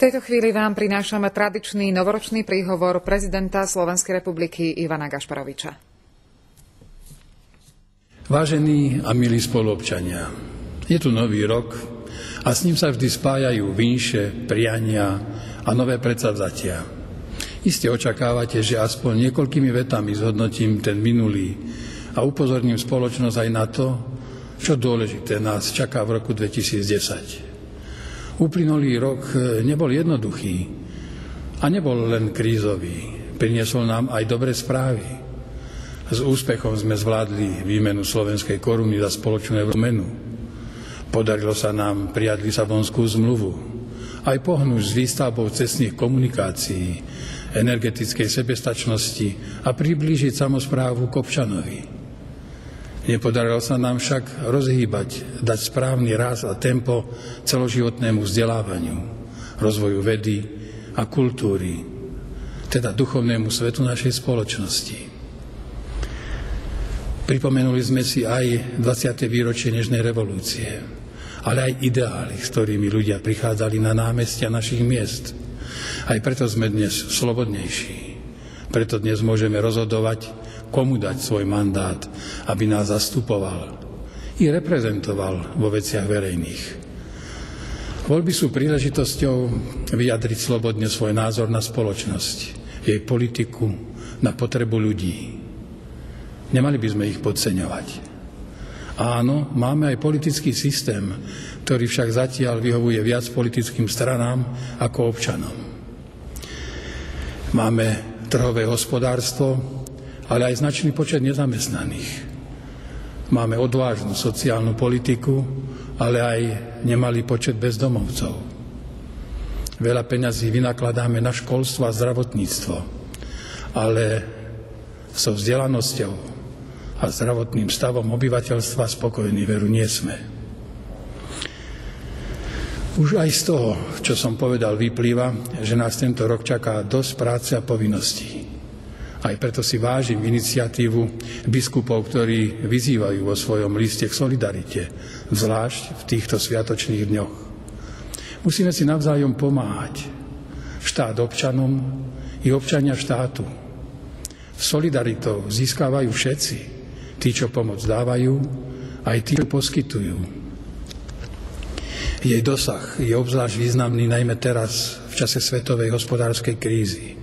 tejto chvíli vám prinášame tradičný novoročný príhovor prezidenta Slovenskej republiky Ivana Gašparoviča. Vážení a milí spoluobčania, je tu nový rok a s ním sa vždy spájajú vinše, priania a nové predsavzatia. Iste očakávate, že aspoň niekoľkými vetami zhodnotím ten minulý a upozorním spoločnosť aj na to, čo dôležité nás čaká v roku 2010. Uplynulý rok nebol jednoduchý a nebol len krízový. Priniesol nám aj dobré správy. S úspechom sme zvládli výmenu slovenskej koruny za spoločnú menu. Podarilo sa nám prijať Lisabonskú zmluvu. Aj pohnúť s výstavbou cestných komunikácií, energetickej sebestačnosti a priblížiť samosprávu k občanovi. Nepodarilo sa nám však rozhýbať, dať správny ráz a tempo celoživotnému vzdelávaniu, rozvoju vedy a kultúry, teda duchovnému svetu našej spoločnosti. Pripomenuli sme si aj 20. výročie Nežnej revolúcie, ale aj ideály, s ktorými ľudia prichádzali na námestia našich miest. Aj preto sme dnes slobodnejší. Preto dnes môžeme rozhodovať, komu dať svoj mandát, aby nás zastupoval i reprezentoval vo veciach verejných. Voľby sú príležitosťou vyjadriť slobodne svoj názor na spoločnosť, jej politiku, na potrebu ľudí. Nemali by sme ich podceňovať. Áno, máme aj politický systém, ktorý však zatiaľ vyhovuje viac politickým stranám ako občanom. Máme trhové hospodárstvo, ale aj značný počet nezamestnaných. Máme odvážnu sociálnu politiku, ale aj nemalý počet bezdomovcov. Veľa peňazí vynakladáme na školstvo a zdravotníctvo, ale so vzdelanosťou a zdravotným stavom obyvateľstva spokojní veru nie sme. Už aj z toho, čo som povedal, vyplýva, že nás tento rok čaká dosť práce a povinností. Aj preto si vážim iniciatívu biskupov, ktorí vyzývajú vo svojom liste k solidarite, zvlášť v týchto sviatočných dňoch. Musíme si navzájom pomáhať. Štát občanom i občania štátu. Solidaritou získavajú všetci. Tí, čo pomoc dávajú, aj tí, čo poskytujú. Jej dosah je obzvlášť významný najmä teraz, v čase svetovej hospodárskej krízy.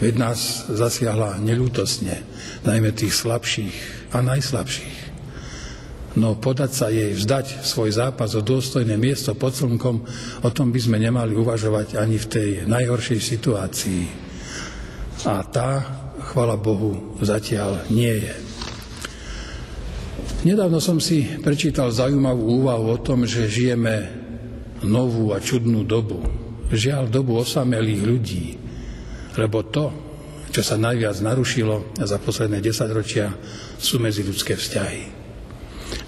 Veď nás zasiahla neľútostne, najmä tých slabších a najslabších. No podať sa jej, vzdať svoj zápas o dôstojné miesto pod slnkom, o tom by sme nemali uvažovať ani v tej najhoršej situácii. A tá, chvala Bohu, zatiaľ nie je. Nedávno som si prečítal zaujímavú úvahu o tom, že žijeme novú a čudnú dobu. Žiaľ, dobu osamelých ľudí. Lebo to, čo sa najviac narušilo za posledné 10 ročia, sú medziľudské vzťahy.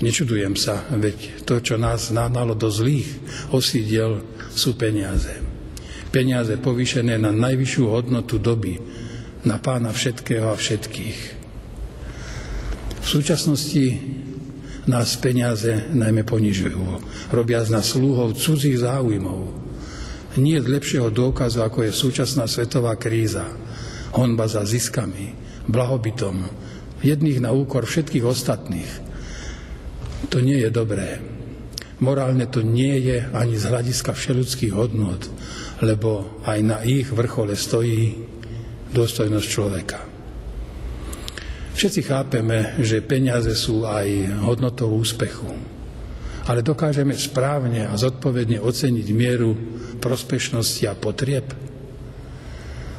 Nečudujem sa, veď to, čo nás nahnalo do zlých osídiel, sú peniaze. Peniaze povýšené na najvyššiu hodnotu doby, na pána všetkého a všetkých. V súčasnosti nás peniaze najmä ponižujú. Robia z nás slúhov cudzích záujmov. Nie je lepšieho dôkazu, ako je súčasná svetová kríza. Honba za ziskami, blahobytom, jedných na úkor všetkých ostatných. To nie je dobré. Morálne to nie je ani z hľadiska všeľudských hodnôt, lebo aj na ich vrchole stojí dôstojnosť človeka. Všetci chápeme, že peniaze sú aj hodnotou úspechu. Ale dokážeme správne a zodpovedne oceniť mieru prospešnosti a potrieb?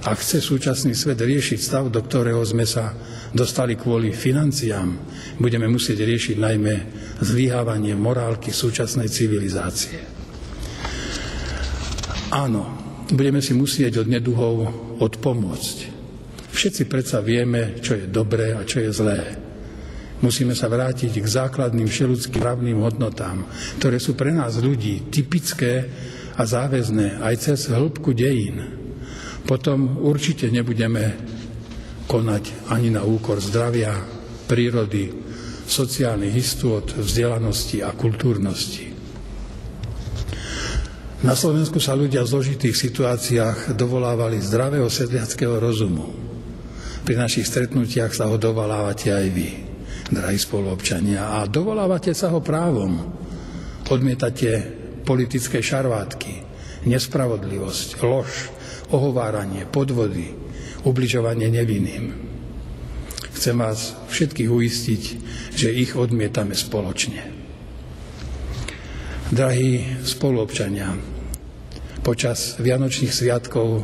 Ak chce súčasný svet riešiť stav, do ktorého sme sa dostali kvôli financiám, budeme musieť riešiť najmä zlyhávanie morálky súčasnej civilizácie. Áno, budeme si musieť od neduhov odpomôcť. Všetci predsa vieme, čo je dobré a čo je zlé. Musíme sa vrátiť k základným všeľudským právnym hodnotám, ktoré sú pre nás ľudí typické a záväzné aj cez hĺbku dejín. Potom určite nebudeme konať ani na úkor zdravia, prírody, sociálnych istôt, vzdelanosti a kultúrnosti. Na Slovensku sa ľudia v zložitých situáciách dovolávali zdravého sedliackého rozumu. Pri našich stretnutiach sa ho dovolávate aj vy, drahí spoluobčania, a dovolávate sa ho právom. Odmietate politické šarvátky, nespravodlivosť, lož, ohováranie, podvody, ubližovanie nevinným. Chcem vás všetkých uistiť, že ich odmietame spoločne. Drahí spoluobčania, počas Vianočných sviatkov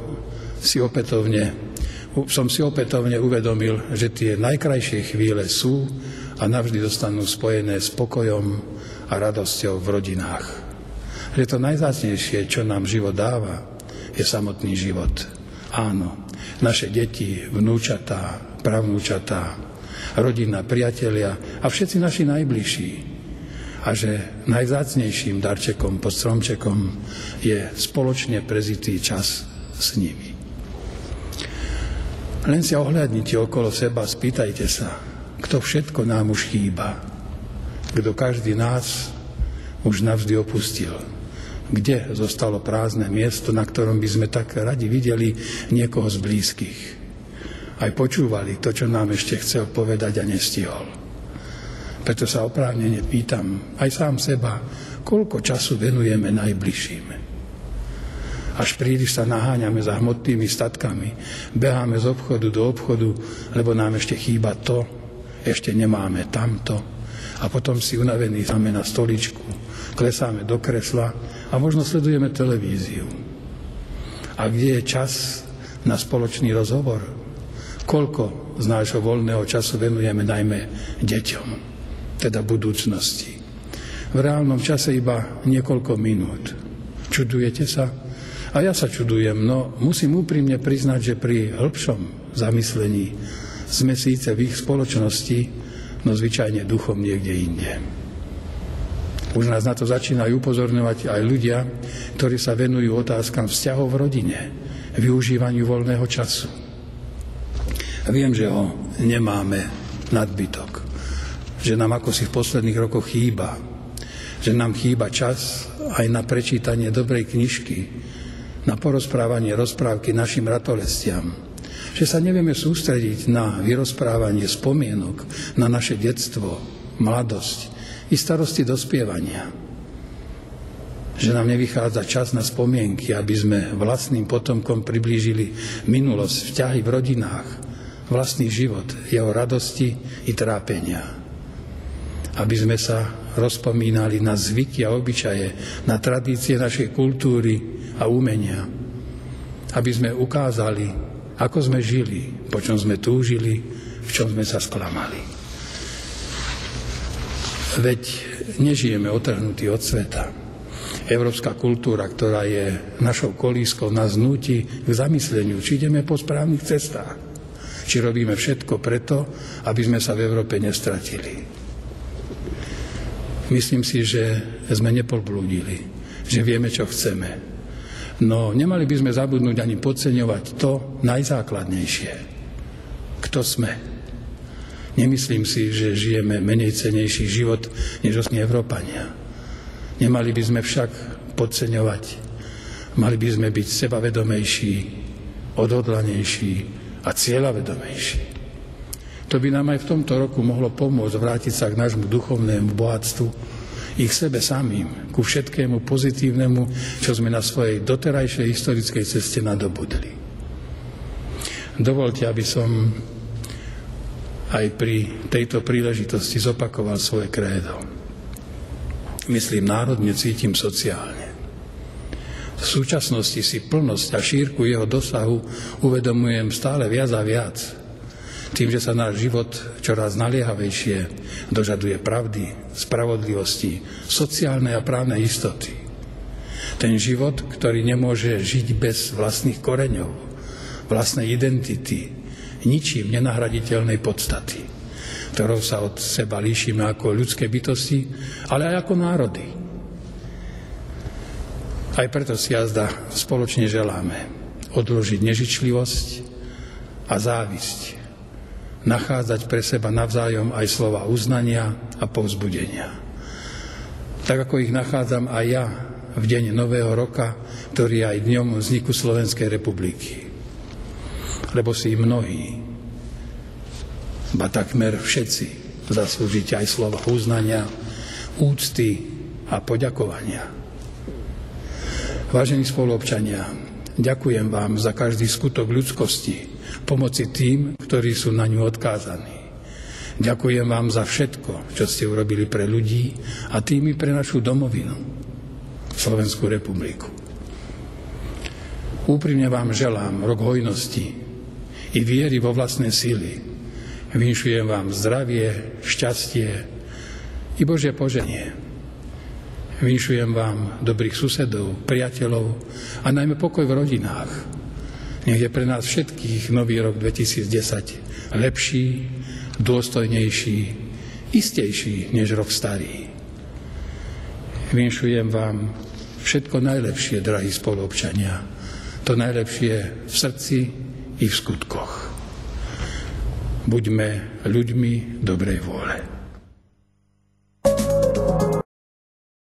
som si opätovne uvedomil, že tie najkrajšie chvíle sú a navždy dostanú spojené s pokojom a radosťou v rodinách. Že to najvzácnejšie, čo nám život dáva, je samotný život. Áno, naše deti, vnúčatá, pravnúčatá, rodina, priatelia a všetci naši najbližší. A že najvzácnejším darčekom pod stromčekom je spoločne prežitý čas s nimi. Len sa ohľadnite okolo seba, spýtajte sa, kto všetko nám už chýba, kto každý nás už navždy opustil, kde zostalo prázdne miesto, na ktorom by sme tak radi videli niekoho z blízkych. Aj počúvali to, čo nám ešte chcel povedať a nestihol. Preto sa oprávnene pýtam aj sám seba, koľko času venujeme najbližším. Až príliš sa naháňame za hmotnými statkami, beháme z obchodu do obchodu, lebo nám ešte chýba to, ešte nemáme tamto, a potom si unavení sáme na stoličku, klesáme do kresla a možno sledujeme televíziu. A kde je čas na spoločný rozhovor? Koľko z nášho voľného času venujeme najmä deťom, teda budúcnosti? V reálnom čase iba niekoľko minút. Čudujete sa? A ja sa čudujem, no musím úprimne priznať, že pri hĺbšom zamyslení sme síce v ich spoločnosti, no zvyčajne duchom niekde inde. Už nás na to začínajú upozorňovať aj ľudia, ktorí sa venujú otázkam vzťahov v rodine, využívaniu voľného času. Viem, že ho nemáme nadbytok, že nám ako si v posledných rokoch chýba, že nám chýba čas aj na prečítanie dobrej knižky, na porozprávanie rozprávky našim ratolestiam, že sa nevieme sústrediť na vyrozprávanie spomienok na naše detstvo, mladosť i starosti dospievania. Že nám nevychádza čas na spomienky, aby sme vlastným potomkom priblížili minulosť, vzťahy v rodinách, vlastný život, jeho radosti i trápenia. Aby sme sa rozpomínali na zvyky a obyčaje, na tradície našej kultúry a umenia. Aby sme ukázali, ako sme žili, po čom sme túžili, v čom sme sa sklamali. Veď nežijeme otrhnutí od sveta. Európska kultúra, ktorá je našou kolískou, nás núti k zamysleniu, či ideme po správnych cestách, či robíme všetko preto, aby sme sa v Európe nestratili. Myslím si, že sme nepodblúdili, že vieme, čo chceme. No nemali by sme zabudnúť ani podceňovať to najzákladnejšie. Kto sme? Nemyslím si, že žijeme menej cenejší život než ostatní Európania. Nemali by sme však podceňovať. Mali by sme byť sebavedomejší, odhodlanejší a cieľavedomejší. To by nám aj v tomto roku mohlo pomôcť vrátiť sa k nášmu duchovnému bohatstvu i k sebe samým, ku všetkému pozitívnemu, čo sme na svojej doterajšej historickej ceste nadobudli. Dovoľte, aby som aj pri tejto príležitosti zopakoval svoje krédo. Myslím národne, cítim sociálne. V súčasnosti si plnosť a šírku jeho dosahu uvedomujem stále viac a viac. Tým, že sa náš život čoraz naliehavejšie dožaduje pravdy, spravodlivosti, sociálnej a právnej istoty. Ten život, ktorý nemôže žiť bez vlastných koreňov, vlastnej identity, ničím nenahraditeľnej podstaty, ktorou sa od seba líšime ako ľudské bytosti, ale aj ako národy. Aj preto si jazda spoločne želáme odložiť nežičlivosť a závisť, nachádzať pre seba navzájom aj slova uznania a povzbudenia. Tak ako ich nachádzam aj ja v deň Nového roka, ktorý je aj dňom vzniku Slovenskej republiky. Lebo si mnohí, ba takmer všetci, zaslúžite aj slova uznania, úcty a poďakovania. Vážení spoluobčania, ďakujem vám za každý skutok ľudskosti, pomoci tým, ktorí sú na ňu odkázaní. Ďakujem vám za všetko, čo ste urobili pre ľudí a tým i pre našu domovinu, Slovenskú republiku. Úprimne vám želám rok hojnosti i viery vo vlastné sily. Vinšujem vám zdravie, šťastie i Božie poženie. Vinšujem vám dobrých susedov, priateľov a najmä pokoj v rodinách. Nech je pre nás všetkých nový rok 2010 lepší, dôstojnejší, istejší než rok starý. Vinšujem vám všetko najlepšie, drahí spoluobčania. To najlepšie v srdci i v skutkoch. Buďme ľuďmi dobrej vôle.